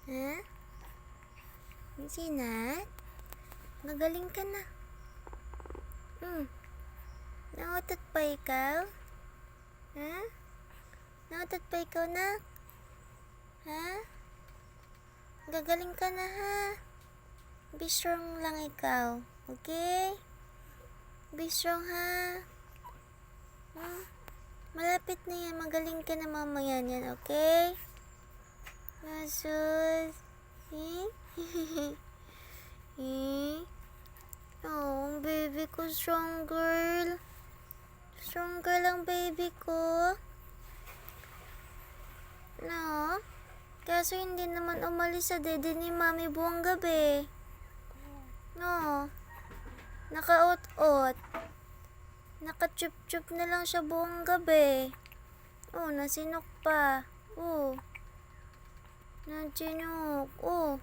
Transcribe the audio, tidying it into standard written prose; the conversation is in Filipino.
Ha? Sinat? Magaling ka na. Nangutot pa ikaw? Ha? Nangutot pa ikaw na? Ha? Gagaling ka na ha? Be strong lang ikaw. Okay? Be strong ha? Malapit na yan. Magaling ka na mamaya yan. Okay? Asus. Oh, baby ko, strong girl. Strong girl ang baby ko. No? Kaso hindi naman umalis sa dede ni mami buong gabi. No? Nakaot-ot. Nakachup-chup na lang siya buong gabi. Oh, nasinok pa. Oh. Nasinok. Oh.